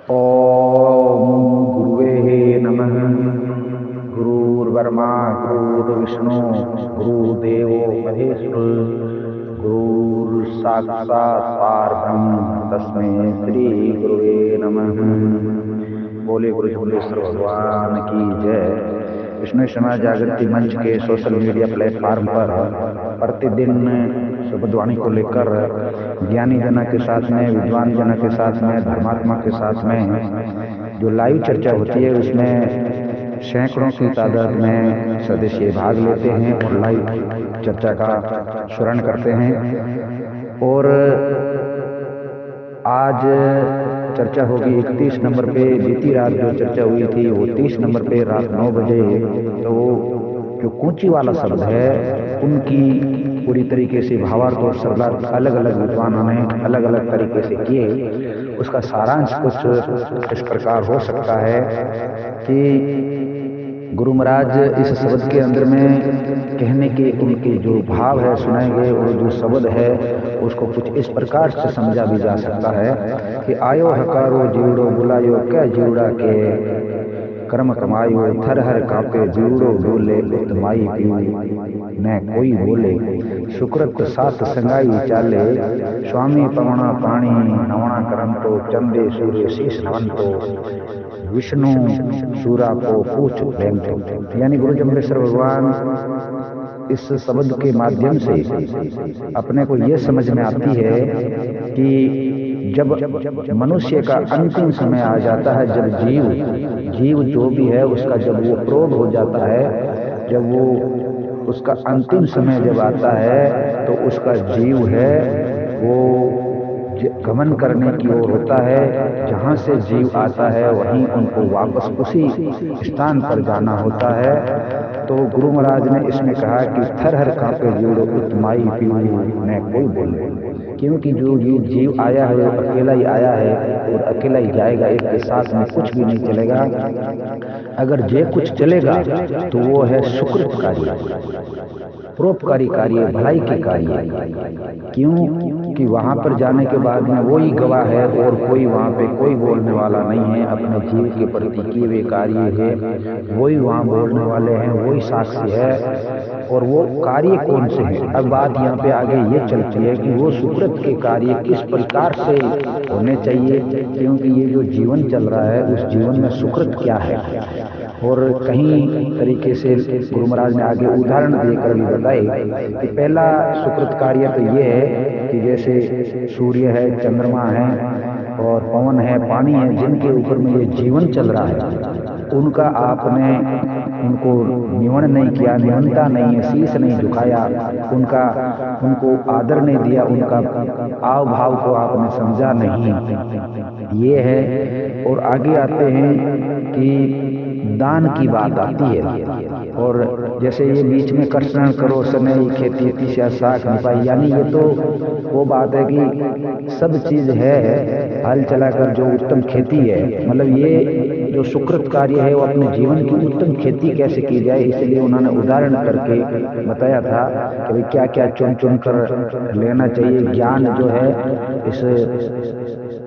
ओम गुरुवे नमः। गुरुर्ब्रह्मा गुरुर्विष्णु गुरुदेवो महेश्वर गुरुर्साक्षात् परब्रह्म तस्मै श्री गुरुवे नमः। बोले गुरु जुगलेश्वर भगवान की जय। विष्णु समाज जागृति मंच के सोशल मीडिया प्लेटफॉर्म पर प्रतिदिन शब्दवाणी को लेकर ज्ञानी जना के साथ में, विद्वान जना के साथ में, धर्मात्मा के साथ में जो लाइव चर्चा होती है उसमें सैकड़ों की तादाद में सदस्य भाग लेते हैं और लाइव चर्चा का श्रवण करते हैं। और आज चर्चा होगी 31 नंबर पे। बीती रात जो चर्चा हुई थी वो 30 नंबर पे रात 9 बजे। तो जो कूची वाला शब्द है उनकी पूरी तरीके से भावार्थ और शब्दार्थ अलग अलग विद्वानों ने अलग अलग तरीके से किए। उसका सारांश कुछ इस प्रकार हो सकता है कि गुरु महाराज इस शब्द के अंदर में कहने के उनके जो भाव है सुनाए गए और जो शब्द है उसको कुछ इस प्रकार से समझा भी जा सकता है कि आयो हकारो जीवड़ो बुलायो क्या जीवड़ा के कर्म कमायो थर हर कापे जीवड़ो बोले उत्तमाई पीऊ न कोई बोले सुकृत सात संगाई चाले स्वामी पवना पाणी नवना करंतो चंदे सूर्य शीश नवंतो विष्णु सूरा को पूछ बेंतो। यानी गुरु जमलेश्वर भगवान इस शब्द के माध्यम से अपने को यह समझ में आती है कि जब मनुष्य का अंतिम समय आ जाता है, जब जीव जो भी है उसका जब वो प्रोग हो जाता है, जब वो उसका अंतिम समय जब आता है तो उसका जीव है वो गमन करने की ओर होता है। जहाँ से जीव आता है वहीं उनको वापस उसी स्थान पर जाना होता है। तो गुरु महाराज ने इसमें कहा कि थर हर कांपे जीवड़ो उत्तमाई पीऊ न कोई बोले, क्योंकि जो जीव आया है वो अकेला ही आया है और अकेला ही जाएगा। एक के साथ में कुछ भी नहीं चलेगा। अगर जे कुछ चलेगा तो वो है सुकृत कार्य, परोपकारी कार्य, भलाई के कार्य। क्यों कि वहां पर जाने के बाद में वही गवाह है और कोई वहां पे कोई बोलने वाला नहीं है। अपने जीव के प्रति किए हुए कार्य है वही वहां बोलने वाले हैं, वही साक्षी है। और वो कार्य कौन से हैं? अब बात यहाँ पे आगे ये चलती है कि वो सुकृत के कार्य किस प्रकार से होने चाहिए, क्योंकि ये जो जीवन चल रहा है उस जीवन में सुकृत क्या है। और कहीं तरीके से गुरु महाराज ने आगे उदाहरण देकर भी बताए कि पहला सुकृत कार्य तो ये है कि जैसे सूर्य है, चंद्रमा है और पवन है, पानी है, जिनके ऊपर में ये जीवन चल रहा है उनका आपने उनको निवण नहीं किया, निवनता नहीं है, शीश नहीं झुकाया, उनको आदर नहीं दिया, उनका आव भाव को आपने समझा नहीं, ये है। और आगे आते हैं कि दान की बात आती है। और जैसे ये बीच में कर्षण करो सनई खेती तीसरा साख निपाई, यानी ये तो वो बात है कि सब चीज है हल चलाकर जो उत्तम खेती है, मतलब ये जो सुकृत कार्य है वो अपने जीवन की उत्तम खेती कैसे की जाए, इसलिए उन्होंने उदाहरण करके बताया था कि भाई क्या क्या चुन चुन कर लेना चाहिए। ज्ञान जो है इस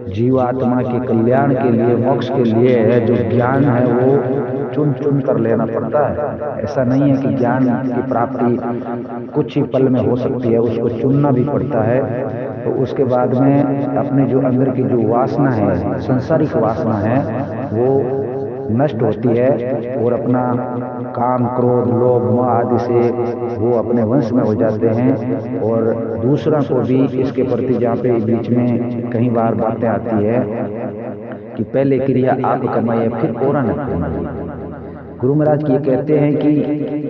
जीवात्मा के कल्याण के लिए, मोक्ष के लिए है। जो ज्ञान है वो चुन चुन कर लेना पड़ता है। ऐसा नहीं है कि ज्ञान की प्राप्ति कुछ ही पल में हो सकती है, उसको चुनना भी पड़ता है। तो उसके बाद में अपने जो अंदर की जो वासना है, सांसारिक वासना है, वो नष्ट होती है और अपना काम क्रोध लोभ मोह आदि से वो अपने वंश में हो जाते हैं। और दूसरा को भी इसके प्रति, जहाँ पे बीच में कई बार बातें आती है कि पहले क्रिया आप कमाइए फिर और न कमाइए। गुरु महाराज ये कहते हैं कि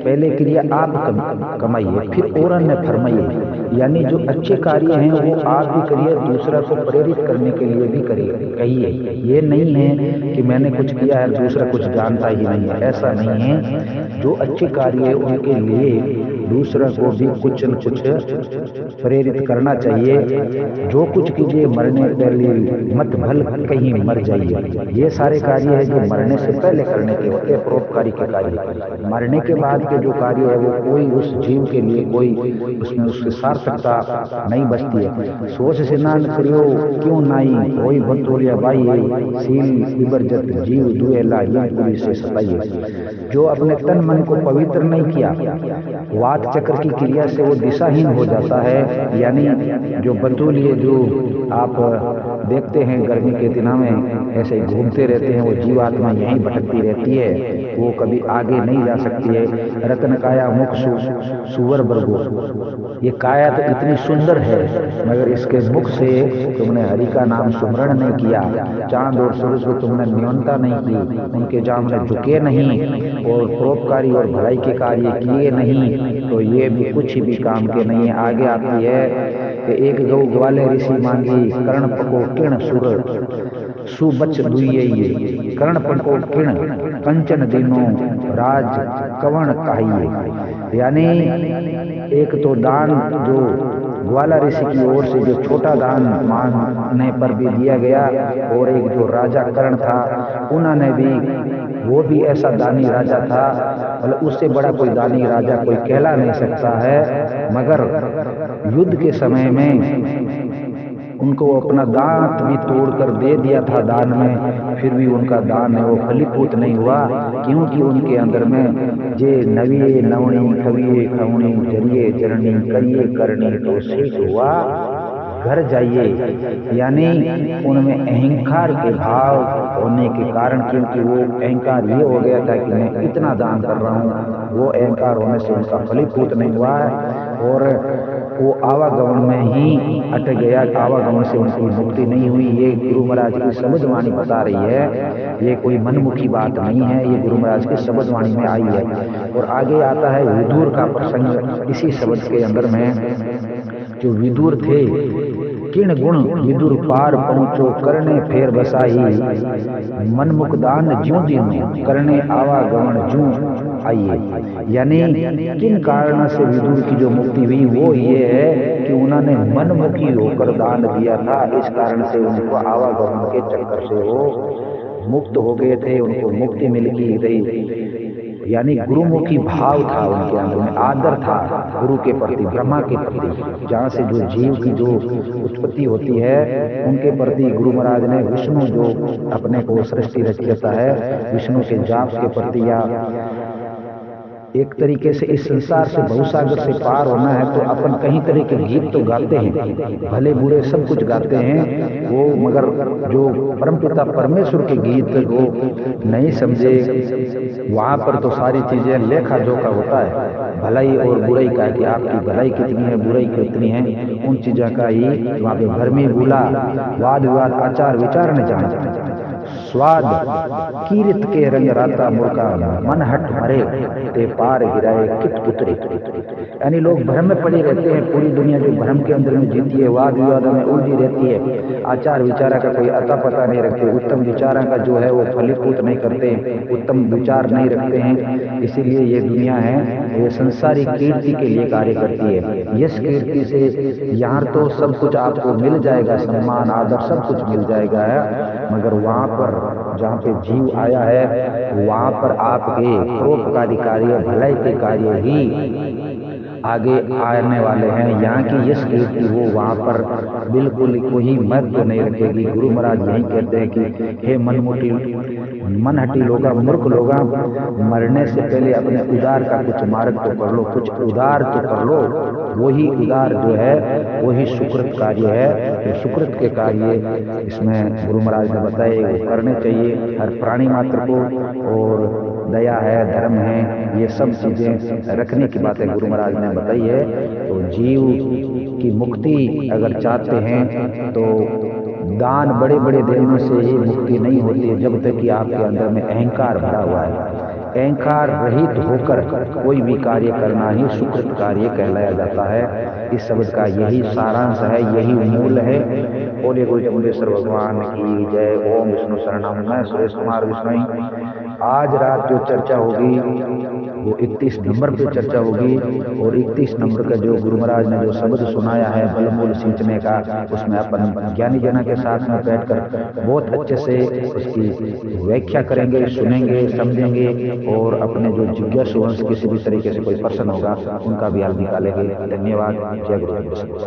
पहले क्रिया आप कमाइए फिर और न फरमाइए, यानी जो अच्छे कार्य हैं वो आप भी करिए, दूसरा को प्रेरित करने के लिए भी करिए, कहिए। ये नहीं है कि मैंने कुछ किया है दूसरा कुछ जानता ही नहीं है, ऐसा नहीं है। जो अच्छे कार्य है उनके लिए दूसरा को भी कुछ न कुछ प्रेरित करना चाहिए। जो कुछ कीजिए मरने पहले मत भल कहीं मर जाइए। ये सारे कार्य है जो मरने से पहले करने के होते हैं, परोपकारी के कार्य। मरने के बाद के जो कार्य है वो कोई उस जीव के लिए कोई उसमें उसकी सार्थकता नहीं बचती है। सोच स्नान करियो क्यों नाई, कोई बतौलिया बाई, सील इबरजत जीव दुए लाई पूरी से सताइए। जो अपने तन मन को पवित्र नहीं किया, वात चक्र की क्रिया से वो दिशाहीन हो जाता है। यानी जो बतौलिए जो आप देखते हैं गर्मी के दिनों में ऐसे घूमते रहते हैं, वो जीवात्मा यहीं भटकती रहती है, वो कभी आगे नहीं जा सकती है। रत्न काया मुख सुवर बरगो, ये काया तो इतनी सुंदर है मगर इसके मुख से तुमने हरि का नाम सुमरण नहीं किया, चांद और सूरज को तुमने न्यूनता नहीं की, उनके सामने झुके नहीं और परोपकारी और भलाई के कार्य किए नहीं, तो ये भी कुछ भी काम के नहीं है। आगे आती है कि एक गौ ग्वाले ऋषि मांगी, कर्ण पको किण सुर सुबच दुइये, कर्ण पको किण कंचन दिनों राज कवण काहिए। यानी एक तो दान जो ग्वाला ऋषि की ओर से जो छोटा दान मांगने पर भी दिया गया, और एक जो राजा कर्ण था उन्होंने भी, वो भी ऐसा दानी राजा था, मतलब उससे बड़ा कोई दानी राजा कोई कहला नहीं सकता है। मगर युद्ध के समय में उनको अपना दांत भी तोड़कर दे दिया था दान में, फिर भी उनका दान है वो फलीभूत नहीं हुआ, क्योंकि उनके अंदर में जे नविये नवणी कविये खवणी जरिए जरणी करिए करनी तो सीख हुआ घर जाइए। यानी उनमें अहंकार के भाव होने के कारण, क्योंकि वो अहंकार ये हो गया था कि मैं इतना दान कर रहा हूँ, वो अहंकार होने से उनका फलीभूत नहीं हुआ है और वो आवागमन में ही अटक गया। आवागमन से उनकी मुक्ति नहीं हुई। ये गुरु महाराज की शब्दवाणी बता रही है, ये कोई मनमुखी बात नहीं है, ये गुरु महाराज की शब्दवाणी में आई है। और आगे आता है विदुर का प्रसंग इसी शब्द के अंदर में। जो विदुर थे, किण गुण विदुर पार पहुंचो करने फेर बसाई, मनमुख दान ज्यों दिन करने आवागमन ज्यों आइए। यानी किन कारण से विदुर की जो मुक्ति हुई वो ये है कि उन्होंने मनमुखी होकर दान दिया था, इस कारण से उनको आवागमन के चक्कर से वो मुक्त हो गए थे, उनको मुक्ति मिल गई। यानी गुरुमुखी भाव था उनके अंदर में, आदर था गुरु के प्रति, ब्रह्मा के प्रति, जहाँ से जो जीव की जो उत्पत्ति होती है उनके प्रति गुरु महाराज ने विष्णु जो अपने को सृष्टि रचता है, विष्णु के जाप के प्रति, या एक तरीके से इस संसार से भवसागर से पार होना है तो अपन कई तरह के गीत तो गाते हैं, भले बुरे सब कुछ गाते हैं वो, मगर जो परमपिता परमेश्वर के गीत को नहीं समझे, वहां पर तो सारी चीजें लेखा जोखा होता है, भलाई और बुराई का, कि आपकी भलाई कितनी है बुराई कितनी है, उन चीजों का ही वहां पे भरमी भूला, वाद विवाद आचार विचार न जाना, स्वाद कीर्त के रंग राता मुर्गा मन हट मरे ते पार गिराए कित उतरे। यानी लोग भ्रम में पड़े रहते हैं, पूरी दुनिया जो भ्रम के अंदर में जीती है, वाद विवादों में उलझी रहती है, आचार विचारा का कोई अता पता नहीं रखते, उत्तम विचारा का जो है वो फलीभूत नहीं करते, उत्तम विचार नहीं रखते हैं। इसीलिए ये दुनिया है ये संसारिक कीर्ति के लिए कार्य करती है। यश कीर्ति से यहाँ तो सब कुछ आपको मिल जाएगा, सम्मान आदर सब कुछ मिल जाएगा है, मगर वहां पर जहाँ पे जीव आया है वहां पर आपके परोपकारी कार्य भलाई के कार्य ही आगे आने वाले हैं। यहाँ की यश कीर्ति वो वहाँ पर बिल्कुल कोई महत्व नहीं रखेगी। गुरु महाराज यही कहते हैं कि हे मनमुटी मनहटी लोगा, मूर्ख लोगा, मरने से पहले अपने उदार का कुछ मार्ग तो कर लो, कुछ उदार तो कर लो। वही उदार जो है वही सुकृत कार्य है। तो सुकृत के कार्य इसमें गुरु महाराज ने बताए वो करने चाहिए हर प्राणी मात्र को, और दया है, धर्म है, ये सब चीजें रखने की बातें गुरु महाराज ने बताई है। तो जीव की मुक्ति अगर चाहते हैं तो दान बड़े बड़े देने से ही मुक्ति नहीं होती है, जब तक कि आपके अंदर में अहंकार भरा हुआ है। अहंकार रहित होकर कोई भी कार्य करना ही सुकृत कार्य कहलाया जाता है। इस शब्द का यही सारांश है, यही मूल है। बोले गुरु जमुनेश्वर भगवान की जय। ओम विष्णु शरणम। मैं सुरेश कुमार विष्णु आज रात जो चर्चा होगी वो 31 नंबर पे चर्चा होगी, और 31 नंबर का जो गुरु महाराज ने जो शब्द सुनाया है बलमूल सींचने का, उसमें अपन ज्ञानी जना के साथ में बैठकर बहुत अच्छे से उसकी व्याख्या करेंगे, सुनेंगे, समझेंगे, और अपने जो जिज्ञासु वंश किसी भी तरीके से कोई प्रश्न होगा उनका भी हल निकालेंगे। धन्यवाद। जय गुरु।